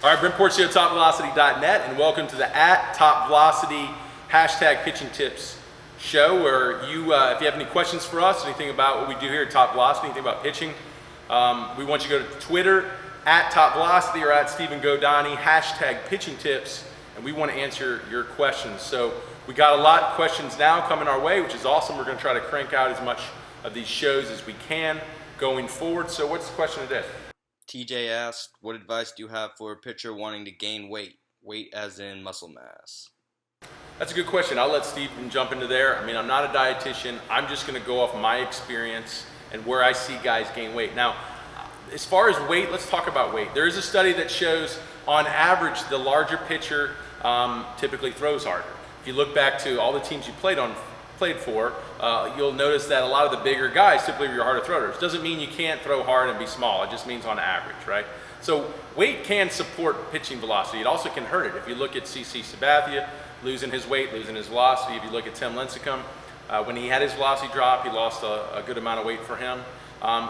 All right, Brent Porcio, TopVelocity.net, and welcome to the @TopVelocity #pitching tips show, where you, if you have any questions for us, anything about what we do here at Top Velocity, anything about pitching, we want you to go to Twitter @TopVelocity or @Stephen Godani, #pitching tips, and we want to answer your questions. So we got a lot of questions now coming our way, which is awesome. We're going to try to crank out as much of these shows as we can going forward. So what's the question today? TJ asked, what advice do you have for a pitcher wanting to gain weight? Weight as in muscle mass. That's a good question. I'll let Stephen jump into there. I mean, I'm not a dietitian. I'm just going to go off my experience and where I see guys gain weight. Now, as far as weight, let's talk about weight. There is a study that shows, on average, the larger pitcher typically throws harder. If you look back to all the teams you played for, you'll notice that a lot of the bigger guys typically are harder throwers. Doesn't mean you can't throw hard and be small. It just means on average, right? So weight can support pitching velocity. It also can hurt it. If you look at CC Sabathia losing his weight, losing his velocity. If you look at Tim Lincecum, when he had his velocity drop, he lost a good amount of weight for him.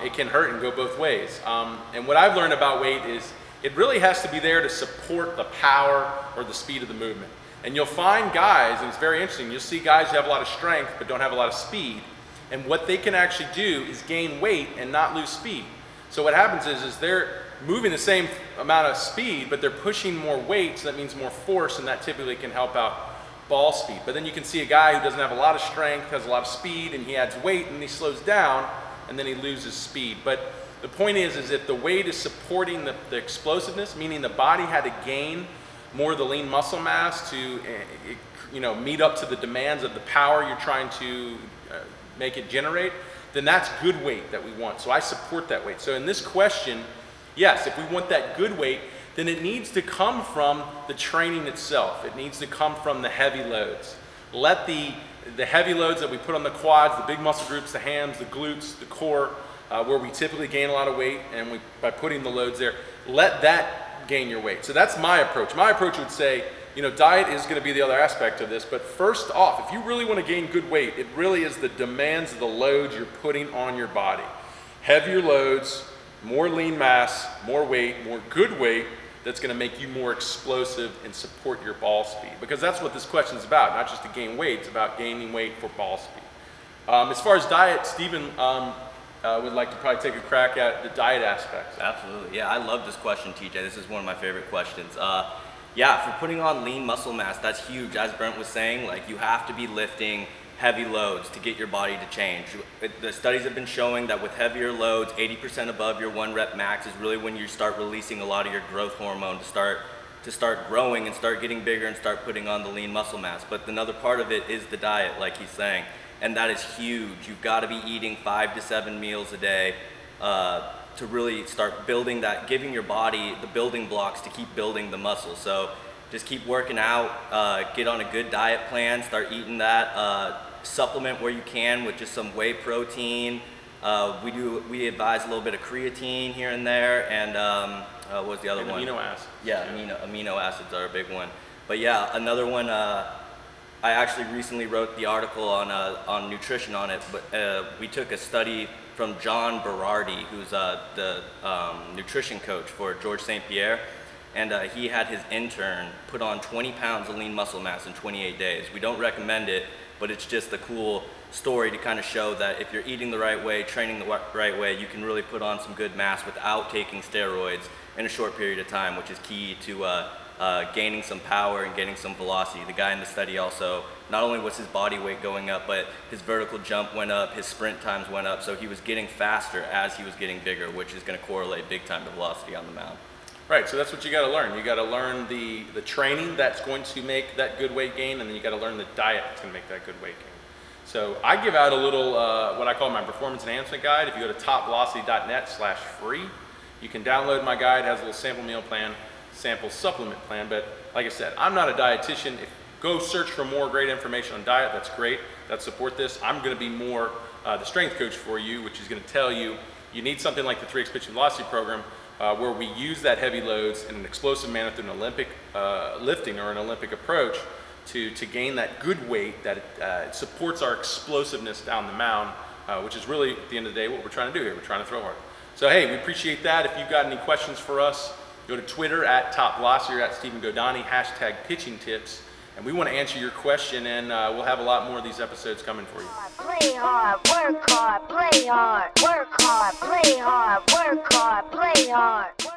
It can hurt and go both ways. And what I've learned about weight is it really has to be there to support the power or the speed of the movement. And you'll find guys, and it's very interesting, you'll see guys who have a lot of strength but don't have a lot of speed. And what they can actually do is gain weight and not lose speed. So what happens is they're moving the same amount of speed, but they're pushing more weight, so that means more force, and that typically can help out ball speed. But then you can see a guy who doesn't have a lot of strength, has a lot of speed, and he adds weight, and he slows down, and then he loses speed. But the point is that the weight is supporting the explosiveness, meaning the body had to gain more of the lean muscle mass to meet up to the demands of the power you're trying to make it generate, then that's good weight that we want. So I support that weight. So in this question, yes, if we want that good weight, then it needs to come from the training itself. It needs to come from the heavy loads. Let the heavy loads that we put on the quads, the big muscle groups, the hams, the glutes, the core, where we typically gain a lot of weight, and by putting the loads there, let that gain your weight. So that's my approach. My approach would say, diet is going to be the other aspect of this, but first off, if you really want to gain good weight, it really is the demands of the loads you're putting on your body. Heavier loads, more lean mass, more weight, more good weight, that's going to make you more explosive and support your ball speed. Because that's what this question is about, not just to gain weight, it's about gaining weight for ball speed. As far as diet, Stephen would like to probably take a crack at the diet aspects. Absolutely. Yeah, I love this question, TJ. This is one of my favorite questions. Yeah, for putting on lean muscle mass, that's huge. As Brent was saying, you have to be lifting heavy loads to get your body to change. The studies have been showing that with heavier loads, 80% above your 1 rep max is really when you start releasing a lot of your growth hormone to start growing and start getting bigger and start putting on the lean muscle mass. But another part of it is the diet, like he's saying. And that is huge. You've got to be eating 5 to 7 meals a day to really start building that, giving your body the building blocks to keep building the muscle. So just keep working out, get on a good diet plan, start eating that, supplement where you can with just some whey protein. We advise a little bit of creatine here and there, and what was the other one? Amino acids. Yeah, amino acids are a big one. But yeah, another one, I actually recently wrote the article on nutrition on it, but we took a study from John Berardi, who's the nutrition coach for George St. Pierre, and he had his intern put on 20 pounds of lean muscle mass in 28 days. We don't recommend it, but it's just a cool story to kind of show that if you're eating the right way, training the right way, you can really put on some good mass without taking steroids in a short period of time, which is key to gaining some power and getting some velocity. The guy in the study also, not only was his body weight going up, but his vertical jump went up, his sprint times went up, so he was getting faster as he was getting bigger, which is going to correlate big time to velocity on the mound. Right, so that's what you got to learn. You got to learn the training that's going to make that good weight gain, and then you got to learn the diet that's going to make that good weight gain. So I give out a little, what I call my performance enhancement guide. If you go to TopVelocity.net/free, you can download my guide. It has a little sample meal plan, sample supplement plan. But like I said, I'm not a dietitian. Go search for more great information on diet. That's great. That support this. I'm going to be more the strength coach for you, which is going to tell you need something like the 3x Pitching Velocity program, where we use that heavy loads in an explosive manner through an Olympic lifting or an Olympic approach to gain that good weight that supports our explosiveness down the mound, which is really, at the end of the day, what we're trying to do here. We're trying to throw hard. So hey, we appreciate that. If you've got any questions for us, Go to Twitter at TopVelocity or at Stephen Godani, hashtag pitching tips. And we want to answer your question, and we'll have a lot more of these episodes coming for you. Play hard, work hard, play hard, work hard, play hard, work hard, play hard.